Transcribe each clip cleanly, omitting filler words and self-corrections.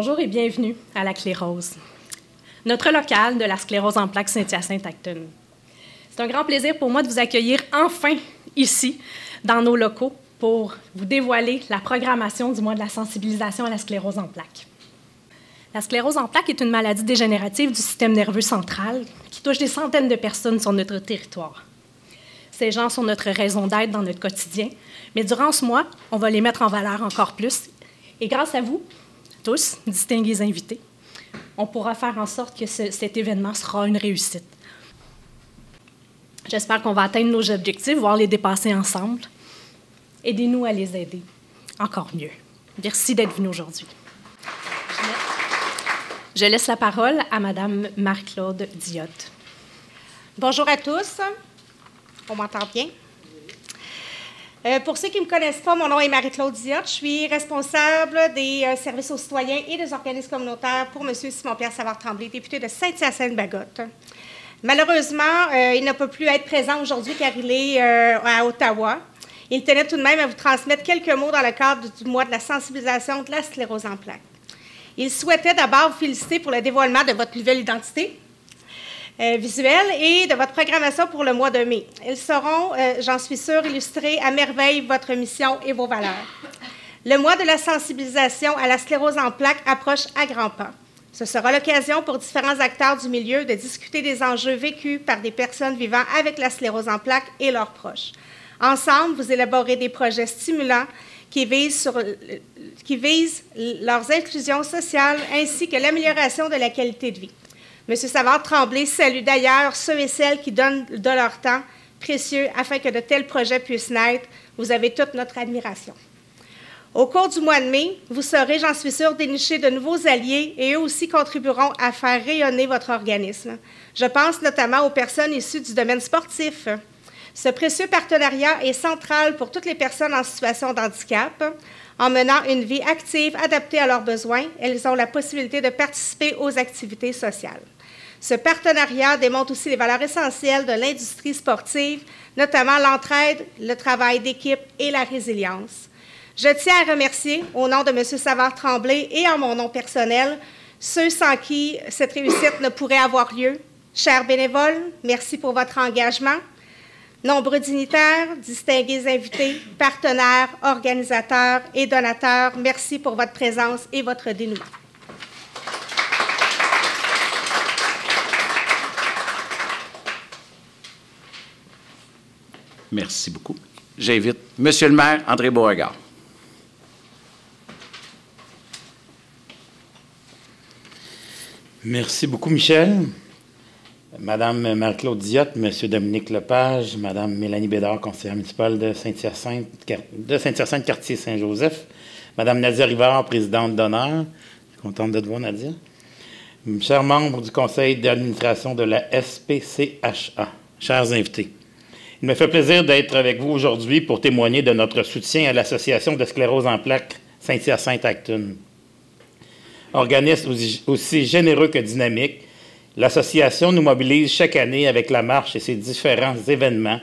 Bonjour et bienvenue à la Clérose, notre local de la sclérose en plaques Saint-Hyacinthe-Acton. C'est un grand plaisir pour moi de vous accueillir enfin ici, dans nos locaux, pour vous dévoiler la programmation du mois de la sensibilisation à la sclérose en plaques. La sclérose en plaques est une maladie dégénérative du système nerveux central qui touche des centaines de personnes sur notre territoire. Ces gens sont notre raison d'être dans notre quotidien, mais durant ce mois, on va les mettre en valeur encore plus. Et grâce à vous, tous, distingués invités, on pourra faire en sorte que cet événement sera une réussite. J'espère qu'on va atteindre nos objectifs, voire les dépasser ensemble. Aidez-nous à les aider encore mieux. Merci d'être venus aujourd'hui. Je laisse la parole à Mme Marie-Claude Diotte. Bonjour à tous. On m'entend bien? Pour ceux qui ne me connaissent pas, mon nom est Marie-Claude Diotte. Je suis responsable des services aux citoyens et des organismes communautaires pour M. Simon-Pierre Savard-Tremblay, député de Saint-Hyacinthe-Bagotte. Malheureusement, il ne peut plus être présent aujourd'hui car il est à Ottawa. Il tenait tout de même à vous transmettre quelques mots dans le cadre du mois de la sensibilisation de la sclérose en plaques. Il souhaitait d'abord vous féliciter pour le dévoilement de votre nouvelle identité visuelle et de votre programmation pour le mois de mai. Elles sauront, j'en suis sûre, illustrer à merveille votre mission et vos valeurs. Le mois de la sensibilisation à la sclérose en plaques approche à grands pas. Ce sera l'occasion pour différents acteurs du milieu de discuter des enjeux vécus par des personnes vivant avec la sclérose en plaques et leurs proches. Ensemble, vous élaborez des projets stimulants qui visent leurs inclusions sociales ainsi que l'amélioration de la qualité de vie. M. Savard-Tremblay salue d'ailleurs ceux et celles qui donnent de leur temps précieux afin que de tels projets puissent naître. Vous avez toute notre admiration. Au cours du mois de mai, vous saurez, j'en suis sûre, dénicher de nouveaux alliés et eux aussi contribueront à faire rayonner votre organisme. Je pense notamment aux personnes issues du domaine sportif. Ce précieux partenariat est central pour toutes les personnes en situation de handicap. En menant une vie active adaptée à leurs besoins, elles ont la possibilité de participer aux activités sociales. Ce partenariat démontre aussi les valeurs essentielles de l'industrie sportive, notamment l'entraide, le travail d'équipe et la résilience. Je tiens à remercier, au nom de M. Savard-Tremblay et en mon nom personnel, ceux sans qui cette réussite ne pourrait avoir lieu. Chers bénévoles, merci pour votre engagement. Nombreux dignitaires, distingués invités, partenaires, organisateurs et donateurs, merci pour votre présence et votre dénouement. Merci beaucoup. J'invite Monsieur le maire André Beauregard. Merci beaucoup, Michel. Madame Marie-Claude Diotte, Monsieur Dominique Lepage, Madame Mélanie Bédard, conseillère municipale de Saint-Hyacinthe, quartier Saint-Joseph, Madame Nadia Rivard, présidente d'honneur. Je suis contente de te voir, Nadia. Chers membres du conseil d'administration de la SPCHA, chers invités, il me fait plaisir d'être avec vous aujourd'hui pour témoigner de notre soutien à l'Association de sclérose en plaques Saint-Hyacinthe-Acton. Organisme aussi généreux que dynamique, l'association nous mobilise chaque année avec la marche et ses différents événements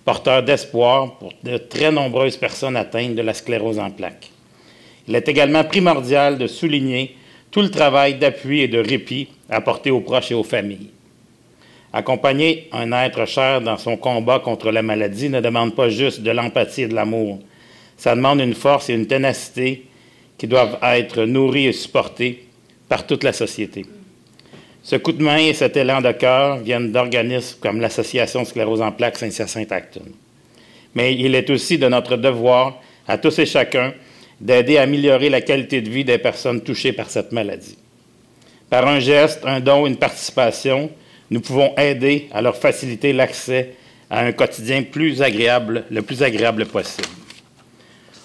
porteurs d'espoir pour de très nombreuses personnes atteintes de la sclérose en plaques. Il est également primordial de souligner tout le travail d'appui et de répit apporté aux proches et aux familles. Accompagner un être cher dans son combat contre la maladie ne demande pas juste de l'empathie et de l'amour. Ça demande une force et une ténacité qui doivent être nourries et supportées par toute la société. Ce coup de main et cet élan de cœur viennent d'organismes comme l'Association sclérose en plaques Saint-Hyacinthe-Acton. Mais il est aussi de notre devoir, à tous et chacun, d'aider à améliorer la qualité de vie des personnes touchées par cette maladie. Par un geste, un don, une participation, nous pouvons aider à leur faciliter l'accès à un quotidien le plus agréable possible.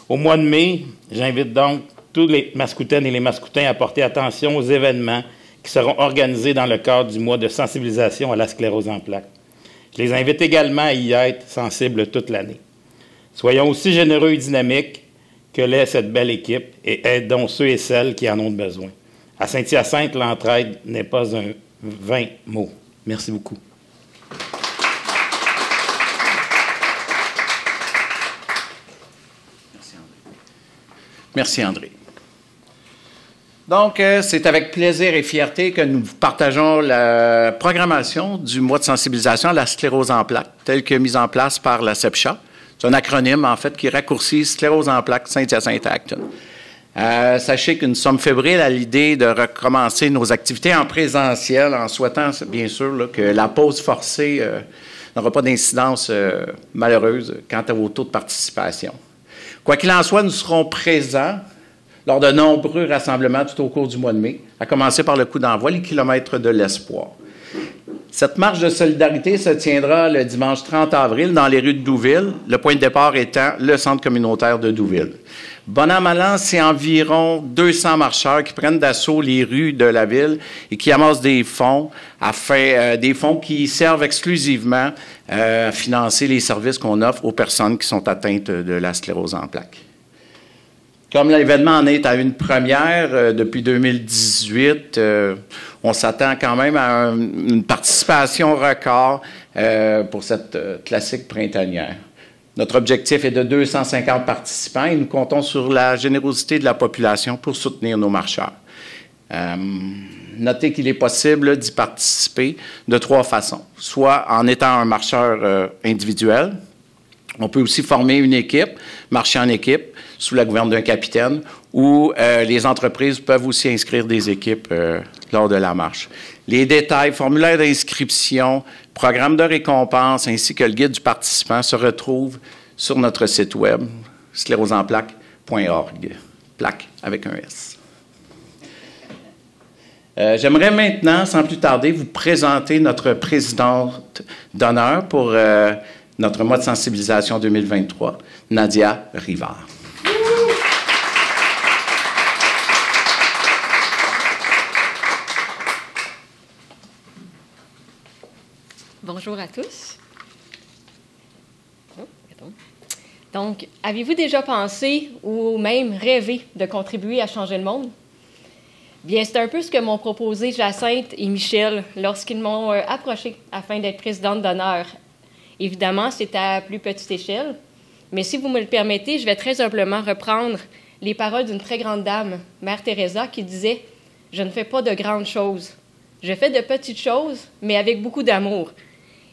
Au mois de mai, j'invite donc tous les Mascoutaines et les Mascoutins à porter attention aux événements qui seront organisés dans le cadre du mois de sensibilisation à la sclérose en plaques. Je les invite également à y être sensibles toute l'année. Soyons aussi généreux et dynamiques que l'est cette belle équipe et aidons ceux et celles qui en ont besoin. À Saint-Hyacinthe, l'entraide n'est pas un vain mot. Merci beaucoup. Merci, André. Donc, c'est avec plaisir et fierté que nous partageons la programmation du mois de sensibilisation à la sclérose en plaques, telle que mise en place par la CEPCHA. C'est un acronyme, en fait, qui raccourcit Sclérose en plaques Saint-Hyacinthe-Acton. Sachez que nous sommes fébriles à l'idée de recommencer nos activités en présentiel, en souhaitant, bien sûr, là, que la pause forcée n'aura pas d'incidence malheureuse quant au taux de participation. Quoi qu'il en soit, nous serons présents lors de nombreux rassemblements tout au cours du mois de mai, à commencer par le coup d'envoi, les kilomètres de l'espoir. Cette marche de solidarité se tiendra le dimanche 30 avril dans les rues de Douville, le point de départ étant le centre communautaire de Douville. Bon an, mal an, c'est environ 200 marcheurs qui prennent d'assaut les rues de la ville et qui amassent des fonds, des fonds qui servent exclusivement à financer les services qu'on offre aux personnes qui sont atteintes de la sclérose en plaques. Comme l'événement en est à une première depuis 2018, on s'attend quand même à une participation record pour cette classique printanière. Notre objectif est de 250 participants et nous comptons sur la générosité de la population pour soutenir nos marcheurs. Notez qu'il est possible d'y participer de 3 façons. Soit en étant un marcheur individuel, on peut aussi former une équipe, marcher en équipe, sous la gouverne d'un capitaine, ou les entreprises peuvent aussi inscrire des équipes lors de la marche. Les détails, formulaire d'inscription, programme de récompense, ainsi que le guide du participant se retrouvent sur notre site web, sclérosenplaques.org, plaque avec un S. J'aimerais maintenant, sans plus tarder, vous présenter notre présidente d'honneur pour notre mois de sensibilisation 2023, Nadia Rivard. Bonjour à tous. Donc, avez-vous déjà pensé ou même rêvé de contribuer à changer le monde? Bien, c'est un peu ce que m'ont proposé Jacinthe et Michel lorsqu'ils m'ont approché afin d'être présidente d'honneur. Évidemment, c'est à plus petite échelle, mais si vous me le permettez, je vais très humblement reprendre les paroles d'une très grande dame, Mère Teresa, qui disait « Je ne fais pas de grandes choses. Je fais de petites choses, mais avec beaucoup d'amour. »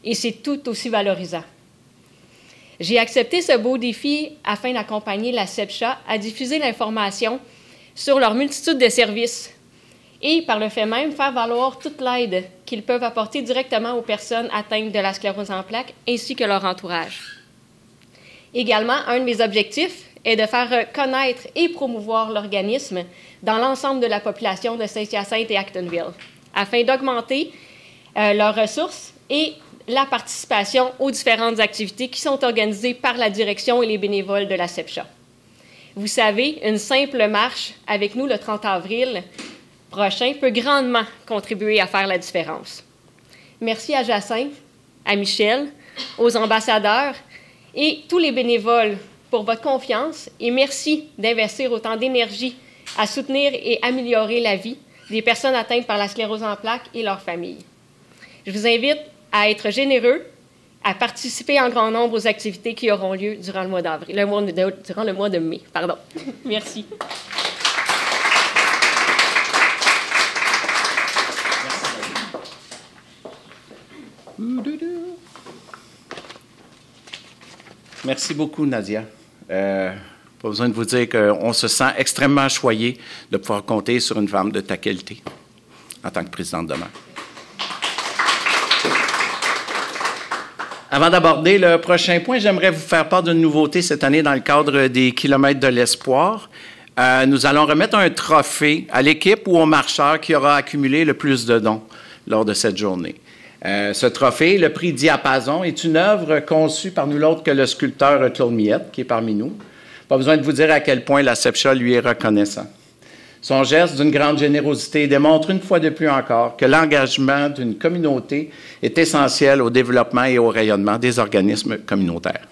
Et c'est tout aussi valorisant. J'ai accepté ce beau défi afin d'accompagner la CEPCHA à diffuser l'information sur leur multitude de services et, par le fait même, faire valoir toute l'aide qu'ils peuvent apporter directement aux personnes atteintes de la sclérose en plaques ainsi que leur entourage. Également, un de mes objectifs est de faire connaître et promouvoir l'organisme dans l'ensemble de la population de Saint-Hyacinthe et Actonville, afin d'augmenter leurs ressources et la participation aux différentes activités qui sont organisées par la direction et les bénévoles de la CEPCHA. Vous savez, une simple marche avec nous le 30 avril prochain peut grandement contribuer à faire la différence. Merci à Jacinthe, à Michel, aux ambassadeurs et tous les bénévoles pour votre confiance et merci d'investir autant d'énergie à soutenir et améliorer la vie des personnes atteintes par la sclérose en plaques et leurs familles. Je vous invite à être généreux, à participer en grand nombre aux activités qui auront lieu durant le mois d'avril, durant le mois de mai. Pardon. Merci. Merci beaucoup, Nadia. Pas besoin de vous dire qu'on se sent extrêmement choyé de pouvoir compter sur une femme de ta qualité en tant que présidente d'honneur. Avant d'aborder le prochain point, j'aimerais vous faire part d'une nouveauté cette année dans le cadre des kilomètres de l'espoir. Nous allons remettre un trophée à l'équipe ou au marcheur qui aura accumulé le plus de dons lors de cette journée. Ce trophée, le prix Diapason, est une œuvre conçue par nul autre que le sculpteur Claude Millette, qui est parmi nous. Pas besoin de vous dire à quel point la CEPCHA lui est reconnaissant. Son geste d'une grande générosité démontre une fois de plus encore que l'engagement d'une communauté est essentiel au développement et au rayonnement des organismes communautaires.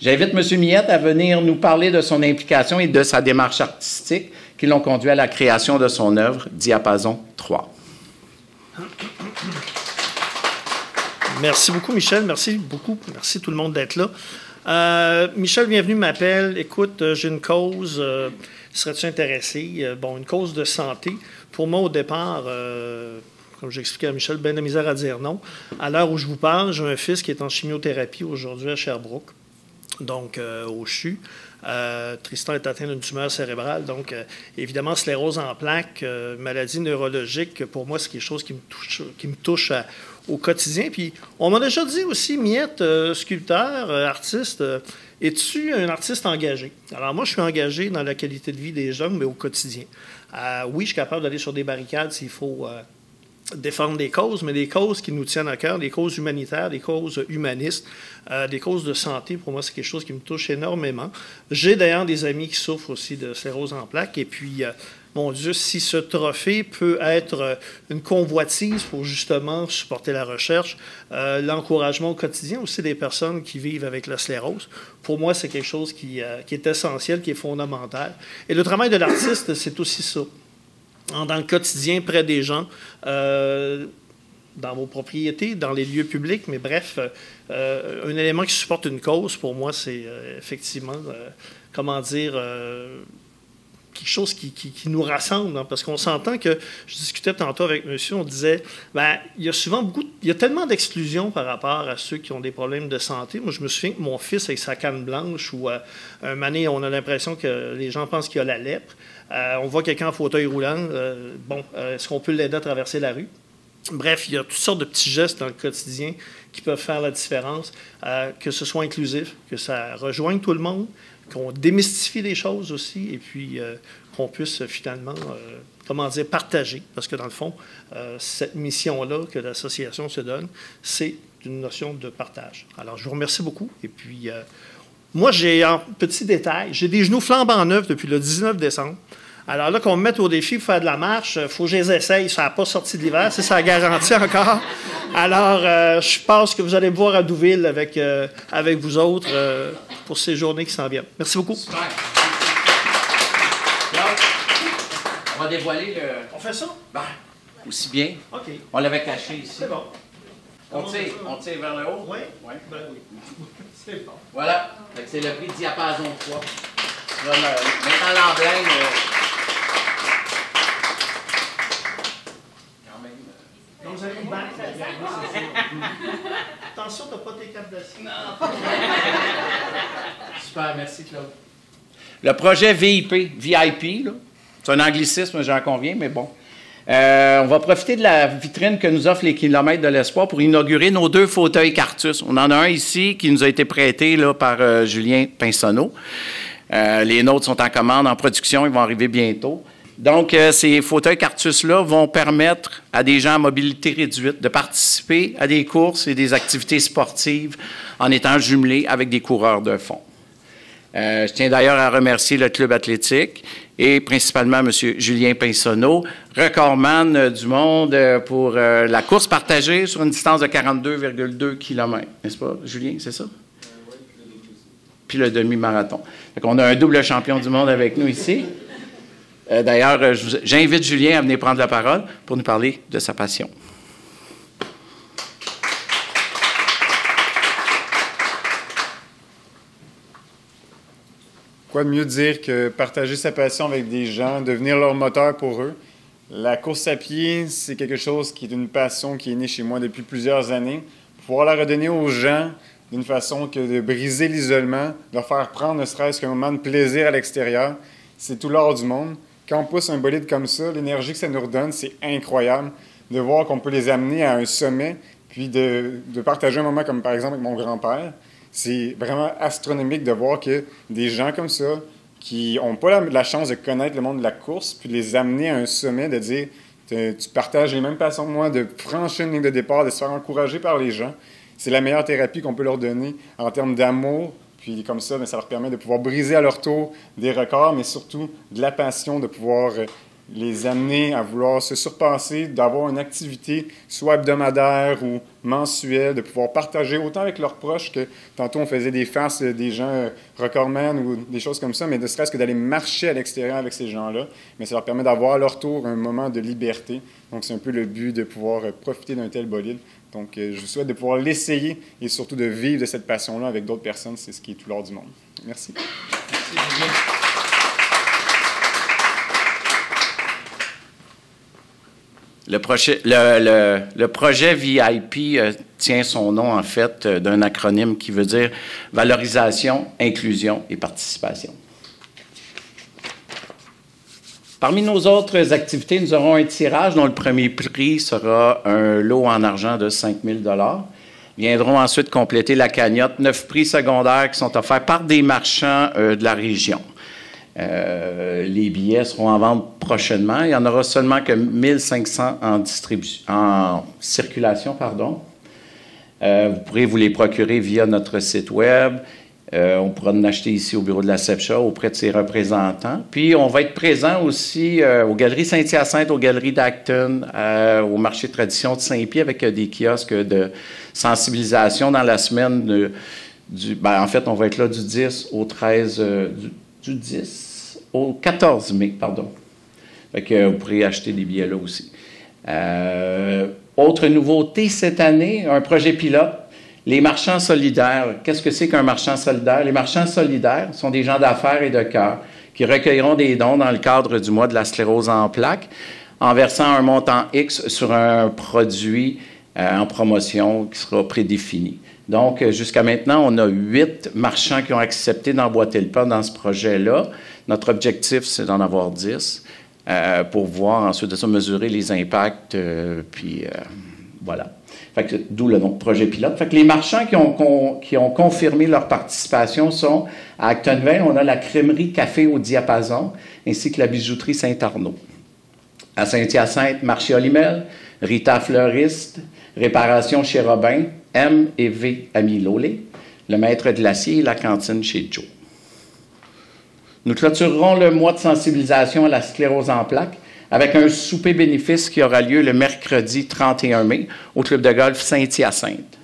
J'invite M. Millette à venir nous parler de son implication et de sa démarche artistique qui l'ont conduit à la création de son œuvre Diapason 3. Merci beaucoup, Michel. Merci beaucoup. Merci tout le monde d'être là. Michel Bienvenu m'appelle. Écoute, j'ai une cause. Serais-tu intéressé? Une cause de santé. Pour moi, au départ, comme j'expliquais à Michel, bien de la misère à dire non. À l'heure où je vous parle, j'ai un fils qui est en chimiothérapie aujourd'hui à Sherbrooke, donc au CHU. Tristan est atteint d'une tumeur cérébrale, donc évidemment, sclérose en plaques, maladie neurologique, pour moi, c'est quelque chose qui me touche au quotidien. Puis, on m'a déjà dit aussi, Miette, sculpteur, artiste, es-tu un artiste engagé? Alors, moi, je suis engagé dans la qualité de vie des gens, mais au quotidien. Oui, je suis capable d'aller sur des barricades s'il faut défendre des causes, mais des causes qui nous tiennent à cœur, des causes humanitaires, des causes humanistes, des causes de santé. Pour moi, c'est quelque chose qui me touche énormément. J'ai d'ailleurs des amis qui souffrent aussi de sclérose en plaques. Et puis, mon Dieu, si ce trophée peut être une convoitise pour justement supporter la recherche, l'encouragement au quotidien aussi des personnes qui vivent avec la sclérose, pour moi, c'est quelque chose qui est essentiel, qui est fondamental. Et le travail de l'artiste, c'est aussi ça. Dans le quotidien, près des gens, dans vos propriétés, dans les lieux publics, mais bref, un élément qui supporte une cause, pour moi, c'est effectivement, quelque chose qui nous rassemble, hein, parce qu'on s'entend que, je discutais tantôt avec monsieur, on disait, il y a tellement d'exclusion par rapport à ceux qui ont des problèmes de santé. Moi, je me souviens que mon fils, avec sa canne blanche, ou un moment donné, on a l'impression que les gens pensent qu'il a la lèpre. On voit quelqu'un en fauteuil roulant. Est-ce qu'on peut l'aider à traverser la rue? Bref, il y a toutes sortes de petits gestes dans le quotidien qui peuvent faire la différence, que ce soit inclusif, que ça rejoigne tout le monde, qu'on démystifie les choses aussi, et puis qu'on puisse finalement, partager. Parce que dans le fond, cette mission-là que l'association se donne, c'est une notion de partage. Alors, je vous remercie beaucoup. Et puis, moi, j'ai un petit détail, j'ai des genoux flambant neufs depuis le 19 décembre. Alors là, qu'on me mette au défi pour faire de la marche, il faut que je les essaye. Ça n'a pas sorti de l'hiver, ça a garanti encore. Alors, je pense que vous allez me voir à Douville avec vous autres pour ces journées qui s'en viennent. Merci beaucoup. Super. On va dévoiler le... On fait ça? Aussi bien. OK. On l'avait caché ici. C'est bon. On tire vers le haut? Oui? Oui. Ben oui. C'est bon. Voilà. C'est le prix diapason de poids. Maintenant l'emblème... Donc, vous avez une banque, c'est ça. Attention, tu n'as pas tes cartes d'acier. Non. Super, merci Claude. Le projet VIP, là, c'est un anglicisme, j'en conviens, mais bon. On va profiter de la vitrine que nous offrent les kilomètres de l'espoir pour inaugurer nos 2 fauteuils Cartus. On en a un ici qui nous a été prêté là, par Julien Pinsonneau. Les nôtres sont en commande, en production, ils vont arriver bientôt. Donc, ces fauteuils Cartus-là vont permettre à des gens à mobilité réduite de participer à des courses et des activités sportives en étant jumelés avec des coureurs de fond. Je tiens d'ailleurs à remercier le club athlétique et principalement M. Julien Pinsonneau, recordman du monde pour la course partagée sur une distance de 42,2 km. N'est-ce pas, Julien, c'est ça? Oui, puis le demi-marathon. On a un double champion du monde avec nous ici. D'ailleurs, j'invite Julien à venir prendre la parole pour nous parler de sa passion. Quoi de mieux dire que partager sa passion avec des gens, devenir leur moteur pour eux. La course à pied, c'est quelque chose qui est une passion qui est née chez moi depuis plusieurs années. Pouvoir la redonner aux gens d'une façon que de briser l'isolement, de leur faire prendre ne serait-ce qu'un moment de plaisir à l'extérieur, c'est tout l'or du monde. Quand on pousse un bolide comme ça, l'énergie que ça nous redonne, c'est incroyable. De voir qu'on peut les amener à un sommet, puis de partager un moment comme par exemple avec mon grand-père. C'est vraiment astronomique de voir que des gens comme ça, qui n'ont pas la chance de connaître le monde de la course, puis de les amener à un sommet, de dire tu partages les mêmes passions que moi, de franchir une ligne de départ, de se faire encourager par les gens. C'est la meilleure thérapie qu'on peut leur donner en termes d'amour. Puis comme ça, ça leur permet de pouvoir briser à leur tour des records, mais surtout de la passion, de pouvoir les amener à vouloir se surpasser, d'avoir une activité soit hebdomadaire ou mensuelle, de pouvoir partager autant avec leurs proches que tantôt on faisait des farces des gens recordman ou des choses comme ça, mais ne serait-ce que d'aller marcher à l'extérieur avec ces gens-là, mais ça leur permet d'avoir à leur tour un moment de liberté. Donc c'est un peu le but de pouvoir profiter d'un tel bolide. Donc je vous souhaite de pouvoir l'essayer et surtout de vivre de cette passion-là avec d'autres personnes, c'est ce qui est tout l'or du monde. Merci. Merci. Le projet VIP tient son nom, en fait, d'un acronyme qui veut dire Valorisation, Inclusion et Participation. Parmi nos autres activités, nous aurons un tirage dont le premier prix sera un lot en argent de 5 000 $. Viendront ensuite compléter la cagnotte 9 prix secondaires qui sont offerts par des marchands de la région. Les billets seront en vente prochainement. Il n'y en aura seulement que 1500 en circulation. Vous pourrez vous les procurer via notre site Web. On pourra en acheter ici au bureau de la CEPCHA auprès de ses représentants. Puis, on va être présent aussi aux Galeries Saint-Hyacinthe, aux Galeries d'Acton, au marché de tradition de Saint-Pie avec des kiosques de sensibilisation dans la semaine en fait, on va être là du 10 au 13... du 10 au 14 mai, pardon. Fait que vous pourrez acheter des billets là aussi. Autre nouveauté cette année, un projet pilote, les marchands solidaires. Qu'est-ce que c'est qu'un marchand solidaire? Les marchands solidaires sont des gens d'affaires et de cœur qui recueilleront des dons dans le cadre du mois de la sclérose en plaques en versant un montant X sur un produit en promotion qui sera prédéfini. Donc, jusqu'à maintenant, on a 8 marchands qui ont accepté d'emboîter le pas dans ce projet-là. Notre objectif, c'est d'en avoir 10 pour voir ensuite de ça mesurer les impacts. Voilà. D'où le nom de projet pilote. Fait que les marchands qui ont confirmé leur participation sont à Actonville, on a la crèmerie Café au Diapason ainsi que la bijouterie Saint-Arnaud. À Saint-Hyacinthe, Marché Olimel, Rita Fleuriste, Réparation chez Robin, M et V Amilolé, le maître de l'acier et la cantine chez Joe. Nous clôturerons le mois de sensibilisation à la sclérose en plaques avec un souper bénéfice qui aura lieu le mercredi 31 mai au club de golf Saint-Hyacinthe.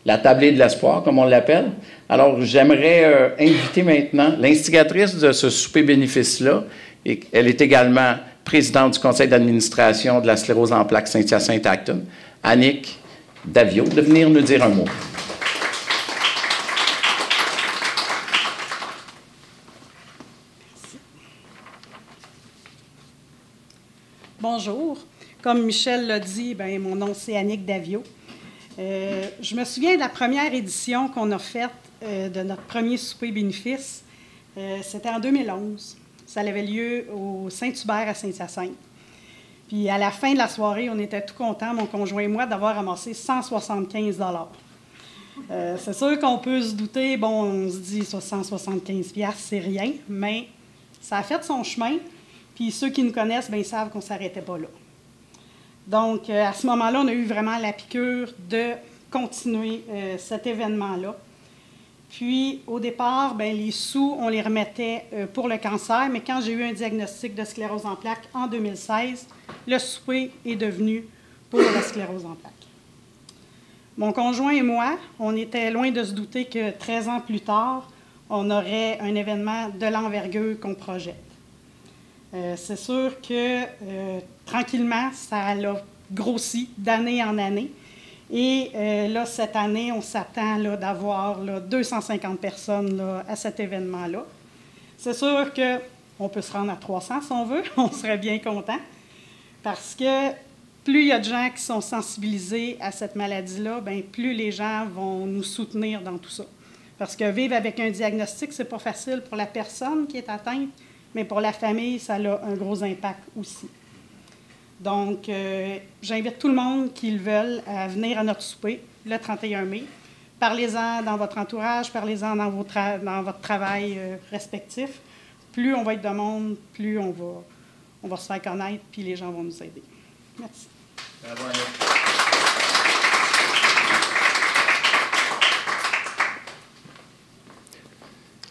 La tablée de l'espoir, comme on l'appelle. Alors, j'aimerais inviter maintenant l'instigatrice de ce souper bénéfice-là. Et elle est également présidente du conseil d'administration de la sclérose en plaques Saint-Hyacinthe-Acton, Annick Davio, de venir nous dire un mot. Bonjour. Comme Michel l'a dit, mon nom c'est Annick Davio. Je me souviens de la première édition qu'on a faite de notre premier souper bénéfice. C'était en 2011. Ça avait lieu au Saint-Hubert à Saint-Hyacinthe. Puis à la fin de la soirée, on était tout contents, mon conjoint et moi, d'avoir ramassé 175 $. C'est sûr qu'on peut se douter, on se dit 175 $, c'est rien, mais ça a fait son chemin. Puis ceux qui nous connaissent, ils savent qu'on ne s'arrêtait pas là. Donc, à ce moment-là, on a eu vraiment la piqûre de continuer cet événement-là. Puis, au départ, les sous, on les remettait pour le cancer, mais quand j'ai eu un diagnostic de sclérose en plaques en 2016, le souper est devenu pour la sclérose en plaques. Mon conjoint et moi, on était loin de se douter que 13 ans plus tard, on aurait un événement de l'envergure qu'on projette. C'est sûr que tranquillement, ça a grossi d'année en année. Et là, cette année, on s'attend d'avoir 250 personnes à cet événement-là. C'est sûr qu'on peut se rendre à 300 si on veut, on serait bien content. Parce que plus il y a de gens qui sont sensibilisés à cette maladie-là, plus les gens vont nous soutenir dans tout ça. Parce que vivre avec un diagnostic, c'est pas facile pour la personne qui est atteinte, mais pour la famille, ça a un gros impact aussi. Donc, j'invite tout le monde qui le veut à venir à notre souper le 31 mai. Parlez-en dans votre entourage, parlez-en dans votre travail respectif. Plus on va être de monde, plus on va se faire connaître, puis les gens vont nous aider. Merci.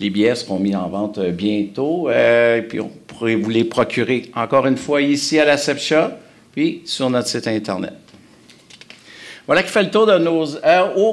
Les billets seront mis en vente bientôt. Puis on pourrez vous les procurer encore une fois ici à la CEPCHA, puis sur notre site Internet. Voilà qui fait le tour de nos...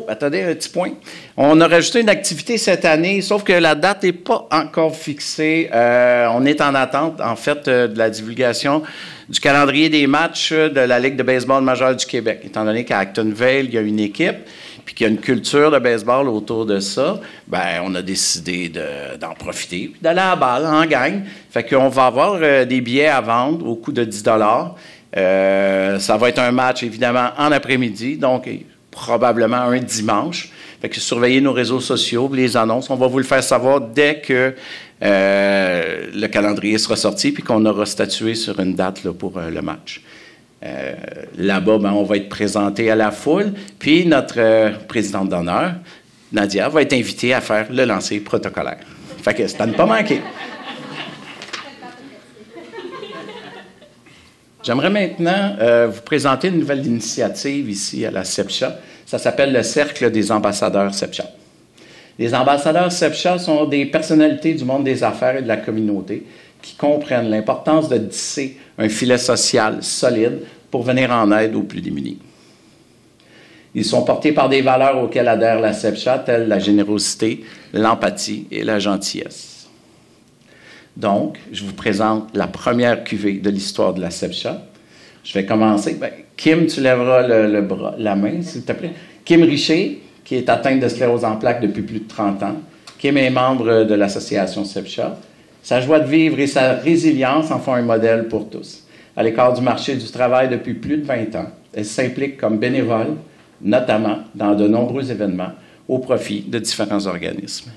attendez, un petit point. On a rajouté une activité cette année, sauf que la date n'est pas encore fixée. On est en attente, en fait, de la divulgation du calendrier des matchs de la Ligue de baseball majeure du Québec. Étant donné qu'à Actonville, il y a une équipe, puis qu'il y a une culture de baseball autour de ça, bien, on a décidé d'en profiter, puis d'aller à la balle en gang. Fait qu'on va avoir des billets à vendre au coût de 10 $. Ça va être un match, évidemment, en après-midi, donc probablement un dimanche. Fait que surveillez nos réseaux sociaux, les annonces. On va vous le faire savoir dès que le calendrier sera sorti puis qu'on aura statué sur une date là, pour le match. Là-bas, ben, on va être présenté à la foule. Puis notre présidente d'honneur, Nadia, va être invitée à faire le lancer protocolaire. Fait que c'est à ne pas manquer. J'aimerais maintenant vous présenter une nouvelle initiative ici à la CEPCHA. Ça s'appelle le Cercle des ambassadeurs CEPCHA. Les ambassadeurs CEPCHA sont des personnalités du monde des affaires et de la communauté qui comprennent l'importance de tisser un filet social solide pour venir en aide aux plus démunis. Ils sont portés par des valeurs auxquelles adhère la CEPCHA, telles la générosité, l'empathie et la gentillesse. Donc, je vous présente la première cuvée de l'histoire de la CEPCHA. Je vais commencer. Bien, Kim, tu lèveras la main, s'il te plaît. Kim Richer, qui est atteinte de sclérose en plaques depuis plus de 30 ans. Kim est membre de l'association CEPCHA. Sa joie de vivre et sa résilience en font un modèle pour tous. À l'écart du marché du travail depuis plus de 20 ans, elle s'implique comme bénévole, notamment dans de nombreux événements, au profit de différents organismes.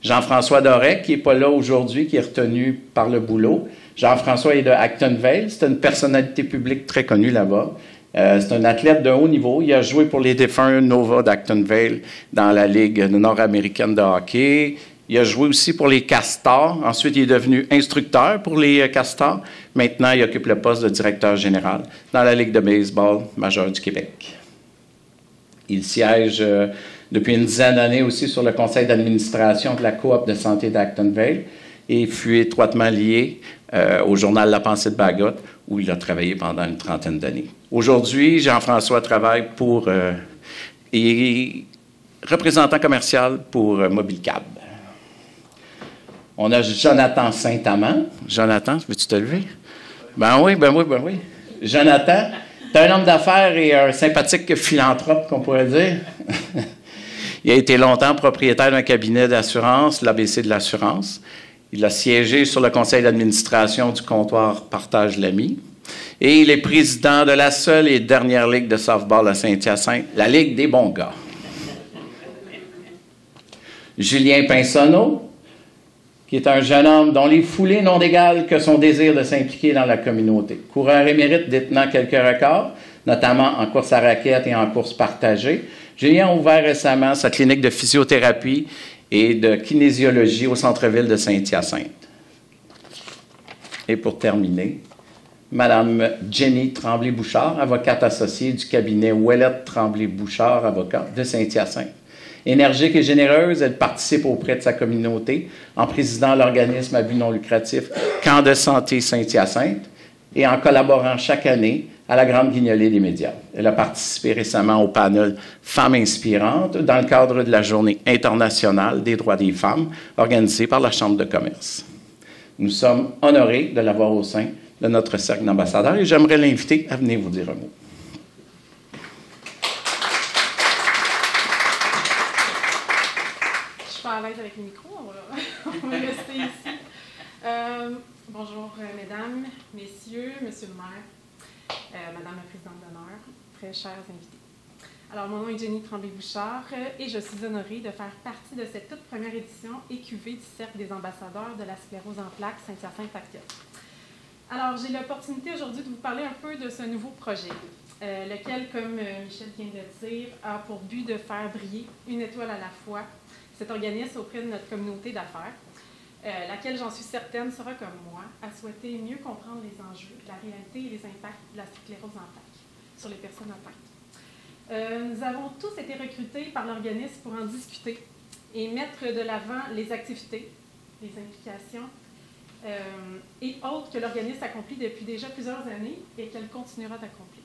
Jean-François Doré, qui n'est pas là aujourd'hui, qui est retenu par le boulot. Jean-François est de Actonville. C'est une personnalité publique très connue là-bas. C'est un athlète de haut niveau. Il a joué pour les défunts Nova d'Actonville dans la Ligue nord-américaine de hockey. Il a joué aussi pour les Castors. Ensuite, il est devenu instructeur pour les Castors. Maintenant, il occupe le poste de directeur général dans la Ligue de baseball majeure du Québec. Il siège depuis une dizaine d'années aussi sur le conseil d'administration de la coop de santé d'Actonville et fut étroitement lié au journal La Pensée de Bagot, où il a travaillé pendant une trentaine d'années. Aujourd'hui, Jean-François travaille pour et représentant commercial pour Mobilcab. On a Jonathan Saint-Amand. Jonathan, veux-tu te lever? Ben oui. Jonathan, tu es un homme d'affaires et un sympathique philanthrope, qu'on pourrait dire. Il a été longtemps propriétaire d'un cabinet d'assurance, l'ABC de l'assurance. Il a siégé sur le conseil d'administration du comptoir Partage l'Ami. Et il est président de la seule et dernière ligue de softball à Saint-Hyacinthe, la Ligue des bons gars. Julien Pinsonneau, qui est un jeune homme dont les foulées n'ont d'égal que son désir de s'impliquer dans la communauté. Coureur émérite détenant quelques records, notamment en course à raquettes et en course partagée. Julien a ouvert récemment sa clinique de physiothérapie et de kinésiologie au centre-ville de Saint-Hyacinthe. Et pour terminer, Mme Jenny Tremblay-Bouchard, avocate associée du cabinet Ouellette Tremblay-Bouchard, avocat de Saint-Hyacinthe. Énergique et généreuse, elle participe auprès de sa communauté en présidant l'organisme à but non lucratif Camp de santé Saint-Hyacinthe et en collaborant chaque année à la grande guignolée des médias. Elle a participé récemment au panel Femmes inspirantes dans le cadre de la Journée internationale des droits des femmes organisée par la Chambre de commerce. Nous sommes honorés de l'avoir au sein de notre cercle d'ambassadeurs et j'aimerais l'inviter à venir vous dire un mot. Je suis pas à l'aise avec le micro, on va rester ici. Bonjour, mesdames, messieurs, monsieur le maire, madame la présidente d'honneur, très chers invités. Alors, mon nom est Jenny Tremblay-Bouchard et je suis honorée de faire partie de cette toute première édition EQV du Cercle des ambassadeurs de la sclérose en plaques Saint-Hyacinthe-Acton. Alors, j'ai l'opportunité aujourd'hui de vous parler un peu de ce nouveau projet, lequel, comme Michel vient de le dire, a pour but de faire briller une étoile à la fois cet organisme auprès de notre communauté d'affaires, laquelle, j'en suis certaine, sera comme moi, à souhaiter mieux comprendre les enjeux, la réalité et les impacts de la sclérose en plaques sur les personnes atteintes. Nous avons tous été recrutés par l'organisme pour en discuter et mettre de l'avant les activités, les implications et autres que l'organisme accomplit depuis déjà plusieurs années et qu'elle continuera d'accomplir.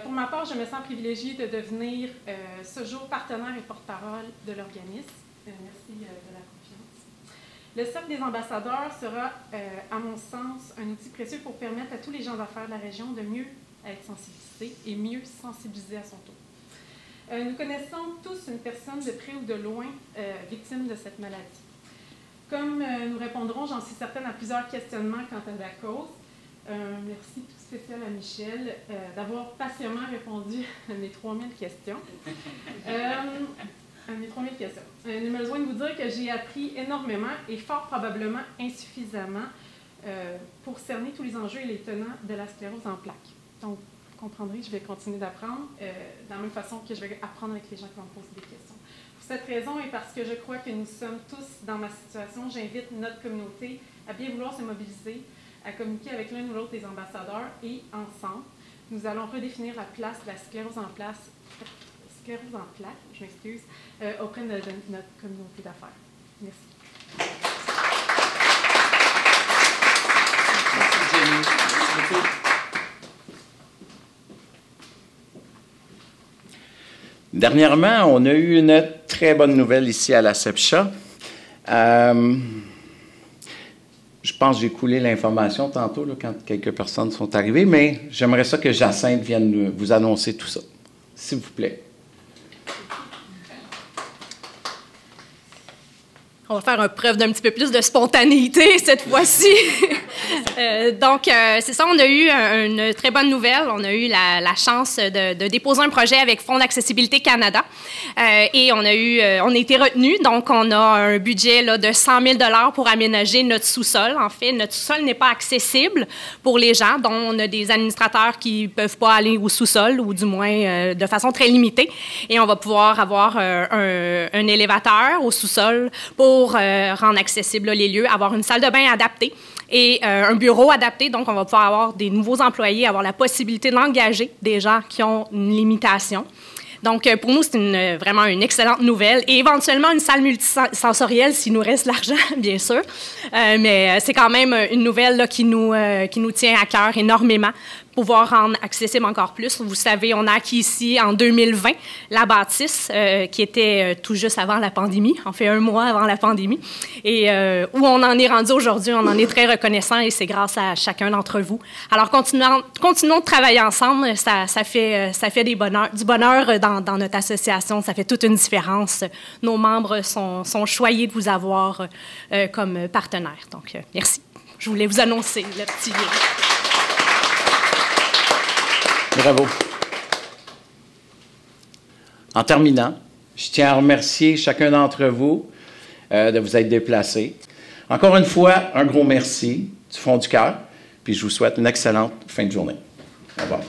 Pour ma part, je me sens privilégiée de devenir ce jour partenaire et porte-parole de l'organisme. Merci de la confiance. Le Cercle des ambassadeurs sera, à mon sens, un outil précieux pour permettre à tous les gens d'affaires de la région de mieux être sensibilisés et mieux sensibiliser à son tour. Nous connaissons tous une personne de près ou de loin victime de cette maladie. Comme nous répondrons, j'en suis certaine, à plusieurs questionnements quant à la cause. Merci tout spécial à Michel d'avoir patiemment répondu à mes 3000 questions. Nul me besoin de vous dire que j'ai appris énormément et fort probablement insuffisamment pour cerner tous les enjeux et les tenants de la sclérose en plaques. Donc, vous comprendrez, je vais continuer d'apprendre de la même façon que je vais apprendre avec les gens qui vont me poser des questions. Pour cette raison et parce que je crois que nous sommes tous dans ma situation, j'invite notre communauté à bien vouloir se mobiliser, à communiquer avec l'un ou l'autre des ambassadeurs et ensemble, nous allons redéfinir la place de la sclérose en plaque, je m'excuse, auprès de notre communauté d'affaires. Merci. Merci, Jenny. Merci beaucoup. Dernièrement, on a eu une très bonne nouvelle ici à la CEPCHA. Je pense que j'ai coulé l'information tantôt là, quand quelques personnes sont arrivées, mais j'aimerais ça que Jacinthe vienne vous annoncer tout ça. S'il vous plaît. On va faire une preuve d'un petit peu plus de spontanéité cette fois-ci. C'est ça, on a eu une très bonne nouvelle. On a eu la chance de déposer un projet avec Fonds d'accessibilité Canada et on a été retenus. Donc, on a un budget là, de 100 000 $ pour aménager notre sous-sol. En fait, notre sous-sol n'est pas accessible pour les gens, dont on a des administrateurs qui ne peuvent pas aller au sous-sol ou du moins de façon très limitée. Et on va pouvoir avoir un élévateur au sous-sol pour rendre accessibles les lieux, avoir une salle de bain adaptée et un bureau adapté. Donc, on va pouvoir avoir des nouveaux employés, avoir la possibilité d'engager des gens qui ont une limitation. Donc, pour nous, c'est vraiment une excellente nouvelle. Et éventuellement, une salle multisensorielle, s'il nous reste l'argent, bien sûr. Mais c'est quand même une nouvelle là, qui nous tient à cœur énormément, pouvoir rendre accessible encore plus. Vous savez, on a acquis ici en 2020 la bâtisse qui était tout juste avant la pandémie, en fait 1 mois avant la pandémie, et où on en est rendu aujourd'hui, on en est très reconnaissant et c'est grâce à chacun d'entre vous. Alors, continuons de travailler ensemble, ça fait du bonheur dans notre association, ça fait toute une différence. Nos membres sont choyés de vous avoir comme partenaire. Donc, merci. Je voulais vous annoncer le petit lien. Bravo. En terminant, je tiens à remercier chacun d'entre vous de vous être déplacés. Encore une fois, un gros merci du fond du cœur, puis je vous souhaite une excellente fin de journée. Au revoir.